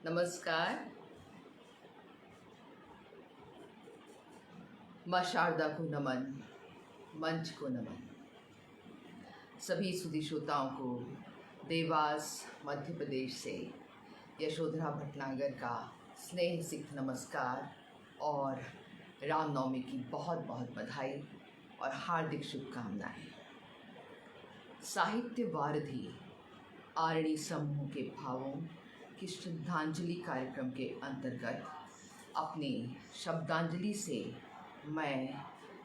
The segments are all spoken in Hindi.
नमस्कार। माँ शारदा को नमन, मंच को नमन। सभी सुधी श्रोताओं को देवास मध्य प्रदेश से यशोधरा भटनागर का स्नेह सिक्त नमस्कार और रामनवमी की बहुत बहुत बधाई और हार्दिक शुभकामनाएं। साहित्य वारधि आरणी समूह के भावों की श्रद्धांजलि कार्यक्रम के अंतर्गत अपनी शब्दांजलि से मैं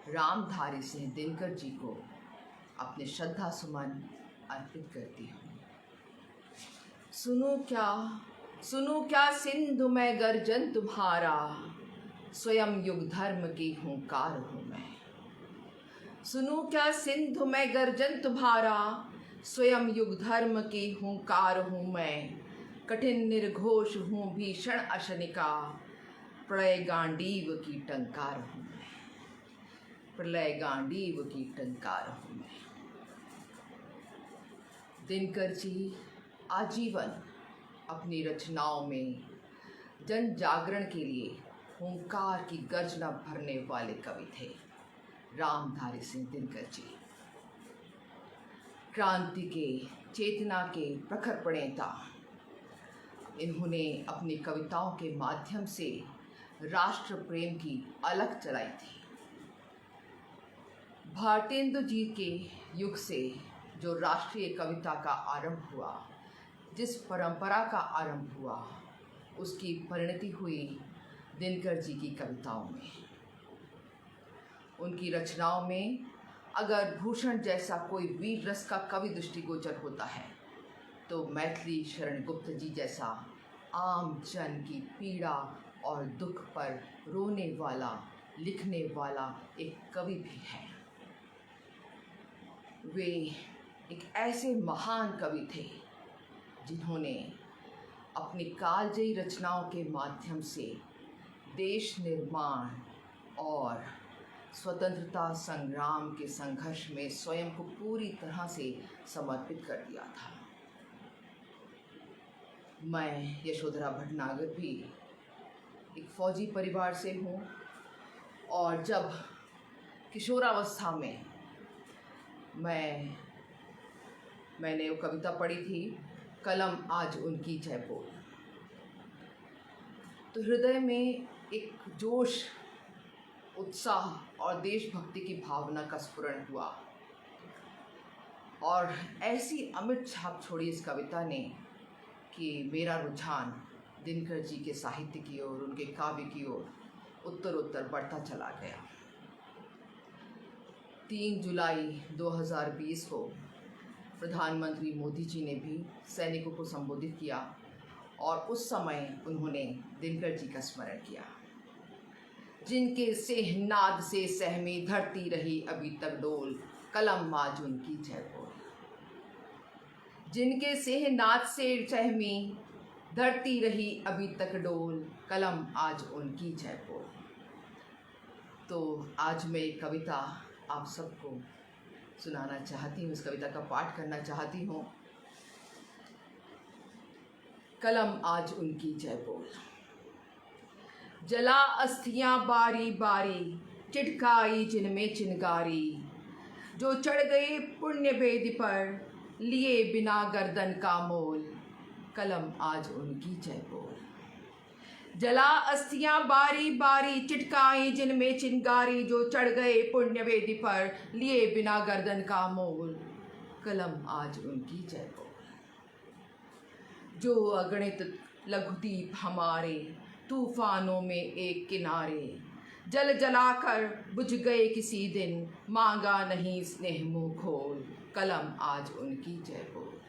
रामधारी सिंह दिनकर जी को अपने श्रद्धा सुमन अर्पित करती हूँ। सुनो क्या सिंधु में गर्जन तुम्हारा, स्वयं युग धर्म की हुंकार हूँ मैं। सुनो क्या सिंधु में गर्जन तुम्हारा, स्वयं युग धर्म की हुंकार हूँ मैं। कठिन निर्घोष हूँ भीषण अशनिका, प्रलय गांडीव की टंकार हूँ मैं। प्रलय गांडीव की टंकार हूँ मैं। दिनकर जी आजीवन अपनी रचनाओं में जन जागरण के लिए हुंकार की गर्जना भरने वाले कवि थे रामधारी सिंह दिनकर जी। क्रांति के चेतना के प्रखर प्रणेता, इन्होंने अपनी कविताओं के माध्यम से राष्ट्र प्रेम की अलख जलाई थी। भारतेंदु जी के युग से जो राष्ट्रीय कविता का आरंभ हुआ, जिस परंपरा का आरंभ हुआ, उसकी परिणति हुई दिनकर जी की कविताओं में। उनकी रचनाओं में अगर भूषण जैसा कोई वीर रस का कवि दृष्टिगोचर होता है तो मैथिली शरण गुप्त जी जैसा आम जन की पीड़ा और दुख पर रोने वाला, लिखने वाला एक कवि भी है। वे एक ऐसे महान कवि थे जिन्होंने अपनी कालजयी रचनाओं के माध्यम से देश निर्माण और स्वतंत्रता संग्राम के संघर्ष में स्वयं को पूरी तरह से समर्पित कर दिया था। मैं यशोधरा भटनागर भी एक फौजी परिवार से हूँ और जब किशोरावस्था में मैंने वो कविता पढ़ी थी, कलम आज उनकी जय बोल, तो हृदय में एक जोश, उत्साह और देशभक्ति की भावना का स्फुरण हुआ और ऐसी अमिट छाप छोड़ी इस कविता ने कि मेरा रुझान दिनकर जी के साहित्य की ओर, उनके काव्य की ओर उत्तरोत्तर बढ़ता चला गया। 3 जुलाई 2020 को प्रधानमंत्री मोदी जी ने भी सैनिकों को संबोधित किया और उस समय उन्होंने दिनकर जी का स्मरण किया। जिनके सेहनाद से सहमी धरती रही अभी तक डोल, कलम आज उनकी जय बोल। जिनके सेहनाद से सहमी धरती रही अभी तक डोल, कलम आज उनकी जय बोल। तो आज मैं एक कविता आप सबको सुनाना चाहती हूँ, इस कविता का पाठ करना चाहती हूँ। कलम आज उनकी जय बोल। जला अस्थियां बारी बारी, चिटकाई जिनमें चिनगारी, जो चढ़ गए पुण्य वेदी पर, लिए बिना गर्दन का मोल, कलम आज उनकी जय बोल। जला अस्थियां बारी बारी, चिटकाई जिनमें चिनगारी, जो चढ़ गए पुण्य वेदी पर, लिए बिना गर्दन का मोल, कलम आज उनकी जय बोल। जो अगणित लघुदीप हमारे, तूफानों में एक किनारे, जल जलाकर बुझ गए किसी दिन, मांगा नहीं स्नेह मुँह खोल, कलम आज उनकी जय बोल।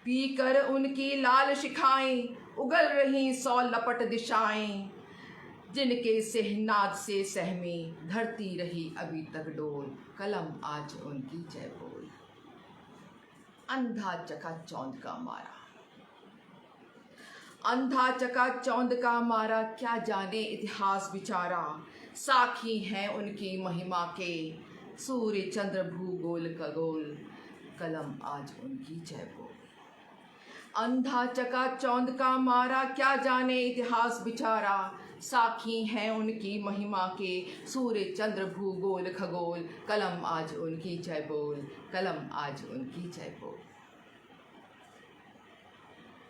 पीकर उनकी लाल शिखाएं, उगल रही 100 लपट दिशाएं, जिनके सेहनाद से सहमी धरती रही अभी तक डोल, कलम आज उनकी जय बोल। अंधा चका चौंध का मारा, अंधा चका चौंध का मारा, क्या जाने इतिहास बिचारा, साखी हैं उनकी महिमा के, सूर्य चंद्र भूगोल खगोल, कलम आज उनकी जय बोल। अंधा चका चौंध का मारा, क्या जाने इतिहास बिचारा। साखी हैं उनकी महिमा के सूर्य चंद्र भूगोल खगोल, कलम आज उनकी जय बोल, कलम आज उनकी जय बोल।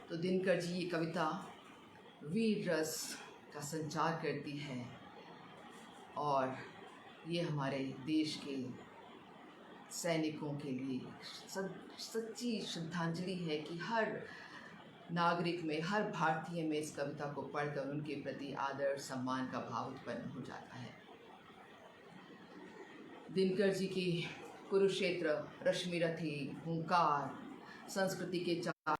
तो दिनकर जी ये कविता वीर रस का संचार करती है और ये हमारे देश के सैनिकों के लिए सच्ची श्रद्धांजलि है कि हर नागरिक में, हर भारतीय में इस कविता को पढ़कर उनके प्रति आदर सम्मान का भाव उत्पन्न हो जाता है। दिनकर जी की कुरुक्षेत्र, रश्मिरथी, हुंकार, संस्कृति के चार।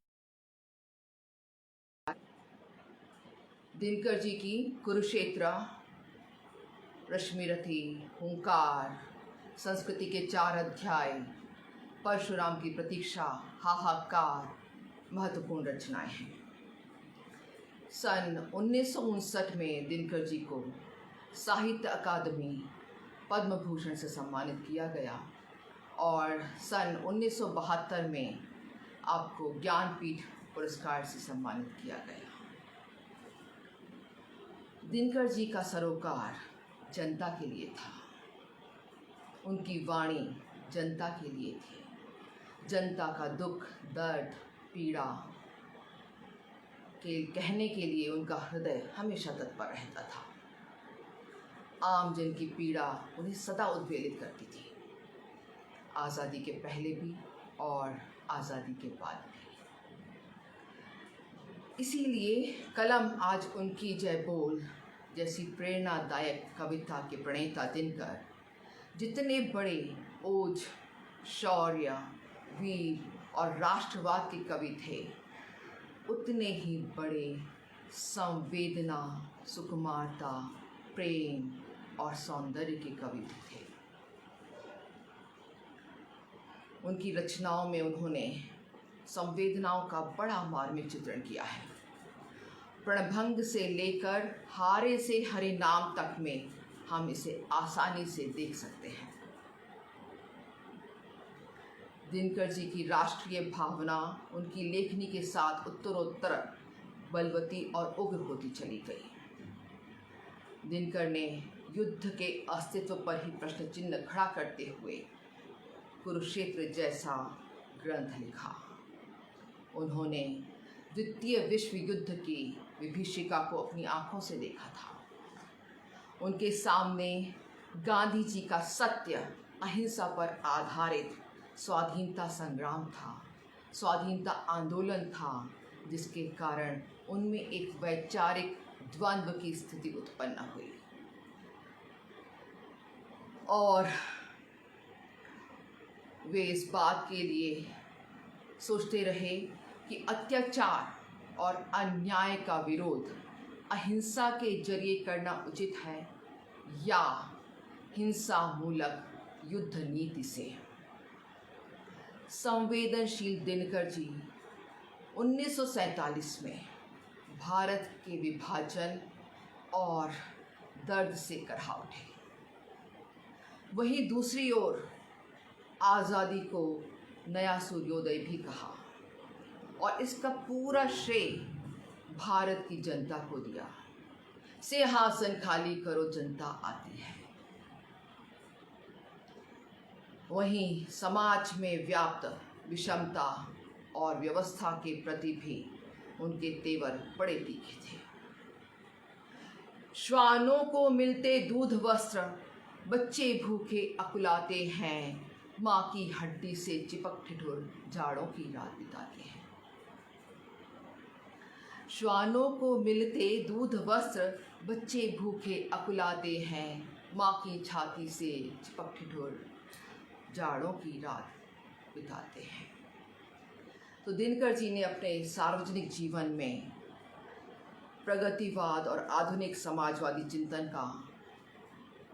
दिनकर जी की कुरुक्षेत्र, रश्मिरथी, हुंकार, संस्कृति के 4 अध्याय, परशुराम की प्रतीक्षा, हाहाकार महत्वपूर्ण रचनाएं हैं। सन 1959 में दिनकर जी को साहित्य अकादमी पद्म भूषण से सम्मानित किया गया और सन 1972 में आपको ज्ञानपीठ पुरस्कार से सम्मानित किया गया। दिनकर जी का सरोकार जनता के लिए था, उनकी वाणी जनता के लिए थी। जनता का दुख, दर्द, पीड़ा के कहने के लिए उनका हृदय हमेशा तत्पर रहता था। आम जन की पीड़ा उन्हें सदा उद्वेलित करती थी, आज़ादी के पहले भी और आज़ादी के बाद भी। इसीलिए कलम आज उनकी जय बोल जैसी प्रेरणादायक कविता के प्रणेता दिनकर जितने बड़े ओज, शौर्य, वीर और राष्ट्रवाद के कवि थे, उतने ही बड़े संवेदना, सुकुमारता, प्रेम और सौंदर्य के कवि भी थे। उनकी रचनाओं में उन्होंने संवेदनाओं का बड़ा मार्मिक चित्रण किया है। प्रणभंग से लेकर हारे से हरे नाम तक में हम इसे आसानी से देख सकते हैं। दिनकर जी की राष्ट्रीय भावना उनकी लेखनी के साथ उत्तरोत्तर बलवती और उग्र होती चली गई। दिनकर ने युद्ध के अस्तित्व पर ही प्रश्न चिन्ह खड़ा करते हुए कुरुक्षेत्र जैसा ग्रंथ लिखा। उन्होंने द्वितीय विश्व युद्ध की विभीषिका को अपनी आंखों से देखा था। उनके सामने गांधी जी का सत्य, अहिंसा पर आधारित स्वाधीनता संग्राम था, स्वाधीनता आंदोलन था, जिसके कारण उनमें एक वैचारिक द्वंद्व की स्थिति उत्पन्न हुई और वे इस बात के लिए सोचते रहे कि अत्याचार और अन्याय का विरोध अहिंसा के जरिए करना उचित है या हिंसा मूलक युद्ध नीति से। संवेदनशील दिनकर जी 1947 में भारत के विभाजन और दर्द से करहा उठे। वहीं दूसरी ओर आज़ादी को नया सूर्योदय भी कहा और इसका पूरा श्रेय भारत की जनता को दिया। सिंहासन खाली करो, जनता आती है। वहीं समाज में व्याप्त विषमता और व्यवस्था के प्रति भी उनके तेवर बड़े तीखे थे। श्वानों को मिलते दूध वस्त्र, बच्चे भूखे अकुलाते हैं, माँ की हड्डी से चिपक ठिठुर जाड़ों की रात बिताते हैं। श्वानों को मिलते दूध वस्त्र, बच्चे भूखे अकुलाते हैं, माँ की छाती से चिपक ठिठुर जाड़ों की रात बिताते हैं। तो दिनकर जी ने अपने सार्वजनिक जीवन में प्रगतिवाद और आधुनिक समाजवादी चिंतन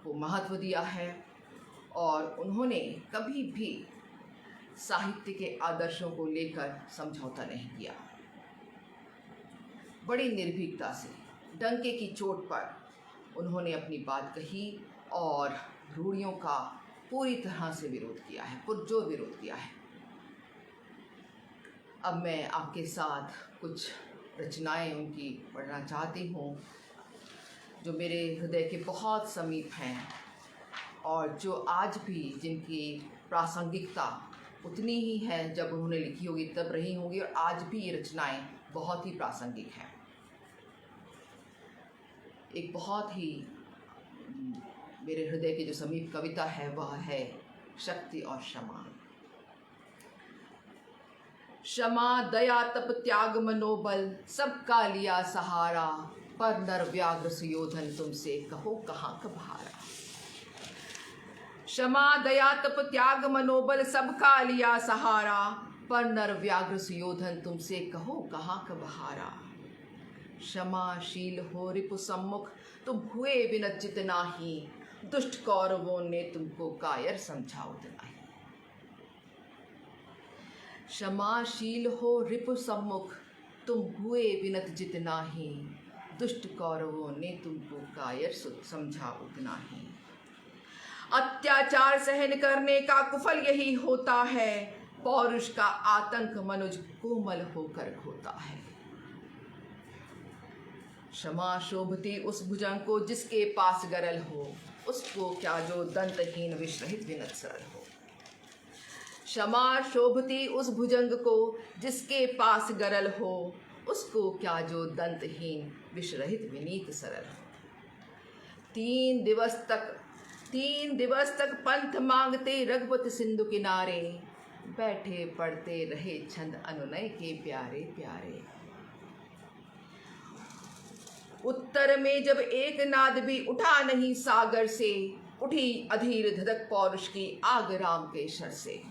को महत्व दिया है और उन्होंने कभी भी साहित्य के आदर्शों को लेकर समझौता नहीं किया। बड़ी निर्भीकता से, डंके की चोट पर उन्होंने अपनी बात कही और रूढ़ियों का पूरी तरह से विरोध किया है, पुरजोर विरोध किया है। अब मैं आपके साथ कुछ रचनाएं उनकी पढ़ना चाहती हूँ जो मेरे हृदय के बहुत समीप हैं और जो आज भी जिनकी प्रासंगिकता उतनी ही है जब उन्होंने लिखी होगी तब रही होंगी, और आज भी ये रचनाएं बहुत ही प्रासंगिक हैं। एक बहुत ही मेरे हृदय के जो समीप कविता है वह है शक्ति और क्षमा। क्षमा दया तप त्याग मनोबल सबका लिया सहारा, पर नर व्याघ्र सुयोधन तुमसे कहो कहाँ का भारा। क्षमा दया तप त्याग मनोबल सबका लिया सहारा, पर नर व्याघ्र सुयोधन तुमसे कहो कहाँ का बहारा। क्षमाशील हो रिपु सम्मुख तुम हुए विनत जितना ही, दुष्ट कौरवों ने तुमको कायर समझा उतना ही। क्षमाशील हो रिपु सम्मुख तुम हुए विनत जितना ही, दुष्ट कौरवों ने तुमको कायर समझा उतना ही। अत्याचार सहन करने का कुफल यही होता है, पौरुष का आतंक मनुज कोमल होकर होता है। क्षमा शोभती उस भुजंग को जिसके पास गरल हो, उसको क्या जो दंतहीन विषरहित विनत सरल हो। क्षमा शोभती उस भुजंग को जिसके पास गरल हो, उसको क्या जो दंतहीन विषरहित विनीत सरल हो। 3 दिवस तक पंथ मांगते रघुपति सिंधु किनारे, बैठे पढ़ते रहे छंद अनुनय के प्यारे प्यारे। उत्तर में जब एक नाद भी उठा नहीं सागर से, उठी अधीर धधक पौरुष की आग राम के शर से।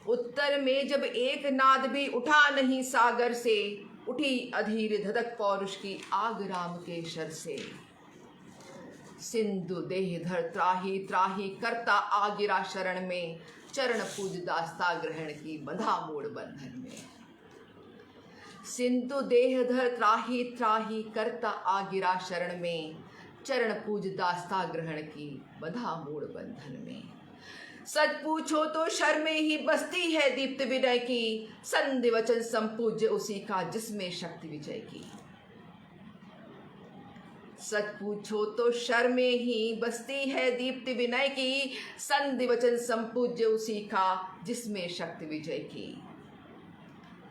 उत्तर में जब एक नाद भी उठा नहीं सागर से, उठी अधीर धधक पौरुष की आग राम के शर से। सिंधु देह धर त्राही त्राही करता आ गिरा शरण में, चरण पूज दास्ता ग्रहण की बंधा मोड़ बंधन में। सिंधु देह धर त्राही त्राही करता आ गिरा शरण में, चरण पूज दास्ता ग्रहण की बंधा मोड़ बंधन में। सच पूछो तो शर में ही बसती है दीप्त विनय की, संधि वचन संपूज्य उसी का जिसमें शक्ति विजय की। सच पूछो तो शर में ही बसती है दीप्त विनय की, संधि वचन संपूज्य उसी का जिसमें शक्ति विजय की।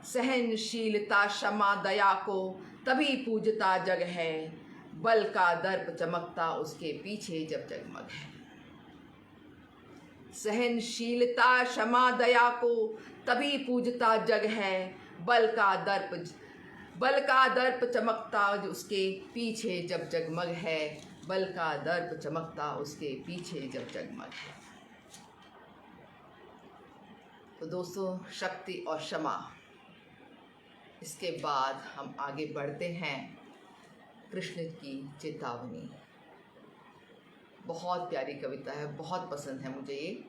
सहनशीलता क्षमा दया को तभी पूजता जग है, बल का दर्प चमकता उसके पीछे जब जगमग है। सहनशीलता क्षमा दया को तभी पूजता जग है, बल का दर्प चमकता उसके पीछे जब जगमग है, बल का दर्प चमकता उसके पीछे जब जगमग है। तो दोस्तों, शक्ति और क्षमा, इसके बाद हम आगे बढ़ते हैं। कृष्ण की चेतावनी, बहुत प्यारी कविता है, बहुत पसंद है मुझे ये।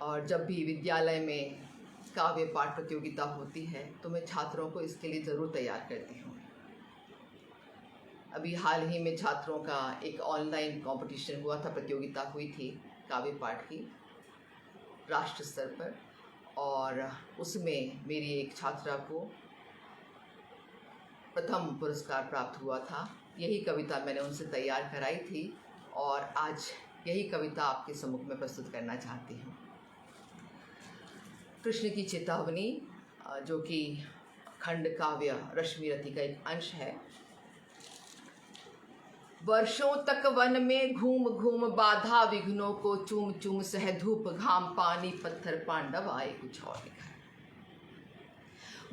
और जब भी विद्यालय में काव्य पाठ प्रतियोगिता होती है तो मैं छात्रों को इसके लिए ज़रूर तैयार करती हूँ। अभी हाल ही में छात्रों का एक ऑनलाइन कंपटीशन हुआ था, प्रतियोगिता हुई थी काव्य पाठ की राष्ट्र स्तर पर, और उसमें मेरी एक छात्रा को प्रथम पुरस्कार प्राप्त हुआ था। यही कविता मैंने उनसे तैयार कराई थी और आज यही कविता आपके सम्मुख में प्रस्तुत करना चाहती हूँ। कृष्ण की चेतावनी, जो कि खंड काव्य रश्मिरथी का एक अंश है। वर्षों तक वन में घूम घूम बाधा विघ्नों को चूम चूम सह धूप घाम पानी पत्थर पांडव आए कुछ और निखर।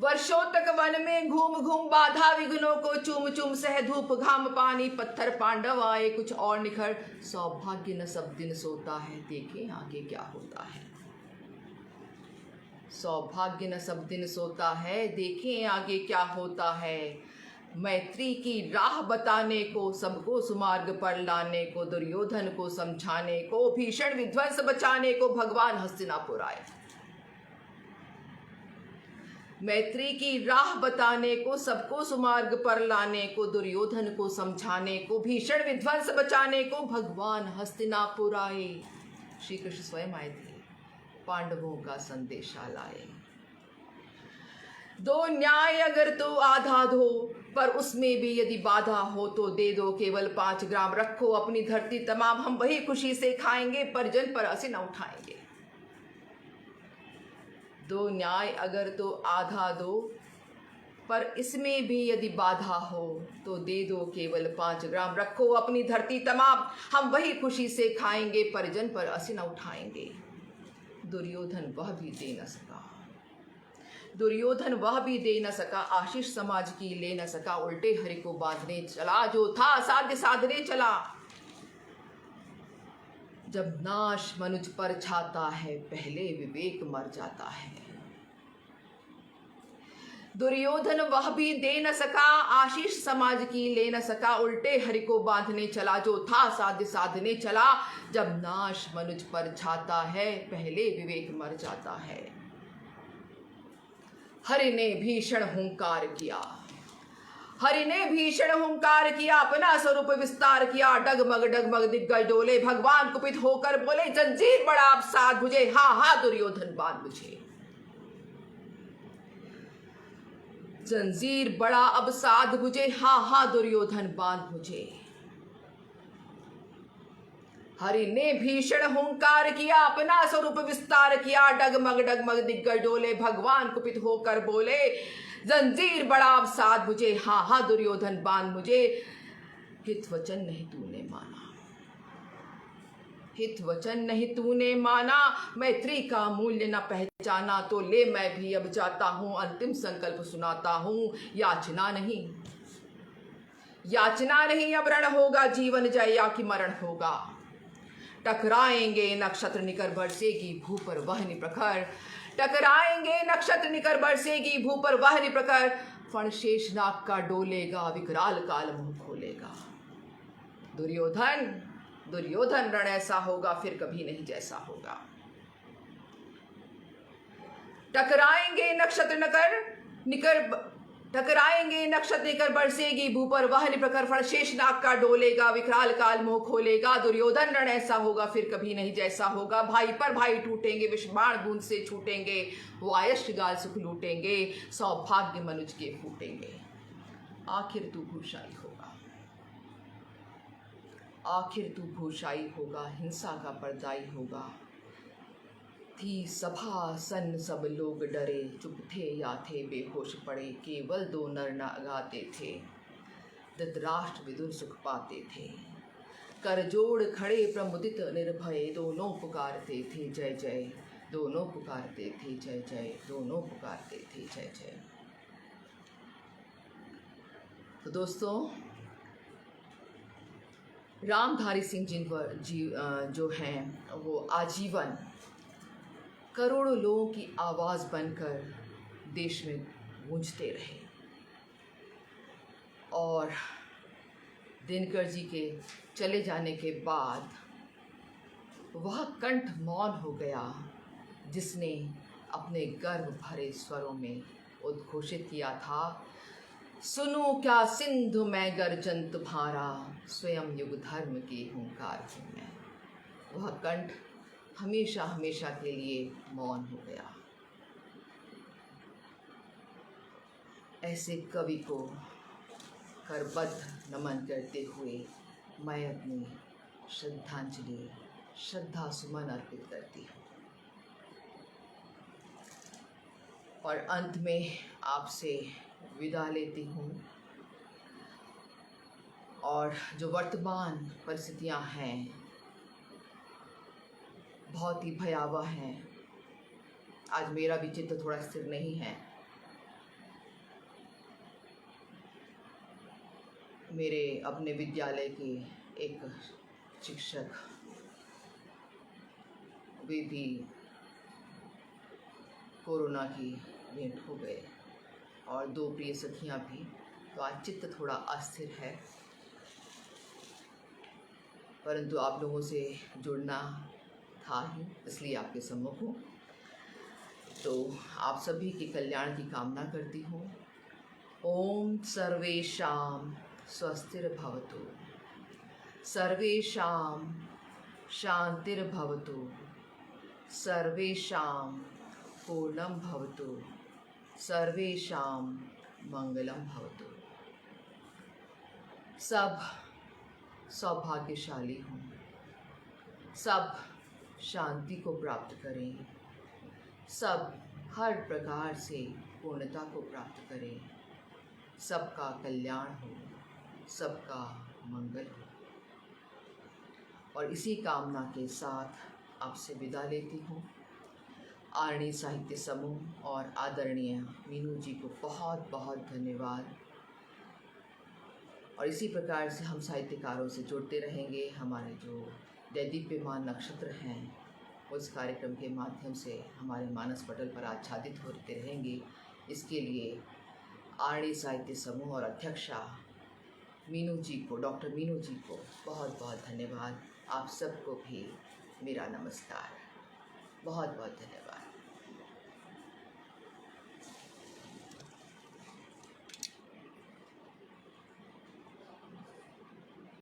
वर्षों तक वन में घूम घूम बाधा विघ्नों को चूम चूम सह धूप घाम पानी पत्थर पांडव आए कुछ और निखर। सौभाग्य न सब दिन सोता है, देखें आगे क्या होता है। सौभाग्य न सब दिन सोता है, देखें आगे क्या होता है। मैत्री की राह बताने को, सबको सुमार्ग पर लाने को, दुर्योधन को समझाने को, भीषण विध्वंस बचाने को भगवान हस्तिनापुर आए। मैत्री की राह बताने को, सबको सुमार्ग पर लाने को, दुर्योधन को समझाने को, भीषण विध्वंस बचाने को भगवान हस्तिनापुर आए। श्री कृष्ण स्वयं आए थे। पांडवों का संदेशा लाए। दो न्याय अगर तो आधा दो, पर उसमें भी यदि बाधा हो तो दे दो केवल 5 ग्राम, रखो अपनी धरती तमाम, हम वही खुशी से खाएंगे, परिजन पर हंसी न उठाएंगे। दो न्याय अगर तो आधा दो, पर इसमें भी यदि बाधा हो तो दे दो केवल 5 ग्राम, रखो अपनी धरती तमाम, हम वही खुशी से खाएंगे, परिजन पर हंसी न उठाएंगे। दुर्योधन वह भी दे न सका, दुर्योधन वह भी दे न सका, आशीष समाज की ले न सका, उल्टे हरि को बांधने चला, जो था साध्य साधने चला। जब नाश मनुज पर छाता है, पहले विवेक मर जाता है। दुर्योधन वह भी दे न सका, आशीष समाज की ले न सका, उल्टे हरि को बांधने चला, जो था साध्य साधने चला। जब नाश मनुज पर छाता है, पहले विवेक मर जाता है। हरि ने भीषण हुंकार किया, हरि ने भीषण हुंकार किया, अपना स्वरूप विस्तार किया, डगमग दिग्गज डोले, भगवान कुपित होकर बोले, जंजीर बड़ा अवसाद मुझे, हा हा दुर्योधन बांध मुझे। जंजीर बड़ा अवसाद मुझे, हा हा दुर्योधन बांध मुझे। हरि ने भीषण हुंकार किया, अपना स्वरूप विस्तार किया, डगमग दिग्गज डोले, भगवान कुपित होकर बोले, जंजीर बड़ा अवसाद मुझे, हा हा दुर्योधन बांध मुझे। हित वचन नहीं तूने माना, हित वचन नहीं तूने माना, मैत्री का मूल्य न पहचाना, तो ले मैं भी अब जाता हूं, अंतिम संकल्प सुनाता हूं, याचना नहीं, याचना नहीं, अब रण होगा, जीवन जय या कि मरण होगा। टकराएंगे नक्षत्र निकर बरसेगी भू पर वहनी प्रखर, टकराएंगे नक्षत्र निकर बरसेगी भू पर वहनी प्रखर, फण शेषनाग का डोलेगा, विकराल काल मुंह खोलेगा। दुर्योधन दुर्योधन रण ऐसा होगा, फिर कभी नहीं जैसा होगा। टकराएंगे नक्षत्र निकर टकराएंगे नक्षत्र निकर बरसेगी भू पर वहनी प्रखर, फण शेषनाग का डोलेगा, विकराल काल मुंह खोलेगा। दुर्योधन रण ऐसा होगा, फिर कभी नहीं जैसा होगा। भाई पर भाई टूटेंगे, विषबाण बूंद से छूटेंगे, वायश गाल सुख लूटेंगे, सौभाग्य मनुज के फूटेंगे। आखिर तू भूषाई होगा, आखिर तू भूषाई होगा, हिंसा का पर्दाई होगा। थी सभा सन सब लोग डरे, चुप थे या थे बेहोश पड़े, केवल 2 नर न गाते थे, धृतराष्ट्र विदुर सुख पाते थे। कर जोड़ खड़े प्रमुदित निर्भय, दोनों पुकारते थे जय जय, दोनों पुकारते थे जय जय, दोनों पुकारते थे जय जय। तो दोस्तों, रामधारी सिंह जी जो हैं वो आजीवन करोड़ों लोगों की आवाज़ बनकर देश में गूंजते रहे, और दिनकर जी के चले जाने के बाद वह कंठ मौन हो गया, जिसने अपने गर्व भरे स्वरों में उद्घोषित किया था, सुनो क्या सिंधु में गर्जन तुम्हारा, स्वयं युग धर्म की हुंकार हूँ मैं। वह कंठ हमेशा हमेशा के लिए मौन हो गया। ऐसे कवि को करबद्ध नमन करते हुए मैं अपनी श्रद्धांजलि, श्रद्धा सुमन अर्पित करती हूँ, और अंत में आपसे विदा लेती हूँ। और जो वर्तमान परिस्थितियाँ हैं बहुत ही भयावह हैं। आज मेरा भी चित्त थोड़ा स्थिर नहीं है। मेरे अपने विद्यालय के एक शिक्षक वे भी कोरोना की भेंट हो गए, और 2 प्रिय सखियाँ भी। तो आज चित्त थोड़ा अस्थिर है, परंतु आप लोगों से जुड़ना था ही, इसलिए आपके सम्मुख हूँ। तो आप सभी के कल्याण की कामना करती हूँ। ओम सर्वेषां स्वस्तिर्भवतु, सर्वेषां शांतिर्भवतु, सर्वेषां पूर्णं भवतु, सर्वेषां मंगलम भवतु। सब सौभाग्यशाली हों, सब शांति को प्राप्त करें, सब हर प्रकार से पूर्णता को प्राप्त करें, सबका कल्याण हो, सबका मंगल हो। और इसी कामना के साथ आपसे विदा लेती हूँ। आरणी साहित्य समूह और आदरणीय मीनू जी को बहुत बहुत धन्यवाद। और इसी प्रकार से हम साहित्यकारों से जुड़ते रहेंगे। हमारे जो दैदीप्यमान नक्षत्र हैं उस कार्यक्रम के माध्यम से हमारे मानस पटल पर आच्छादित होते रहेंगे। इसके लिए आरणी साहित्य समूह और अध्यक्षा मीनू जी को, डॉक्टर मीनू जी को बहुत बहुत धन्यवाद। आप सबको भी मेरा नमस्कार। बहुत बहुत धन्यवाद।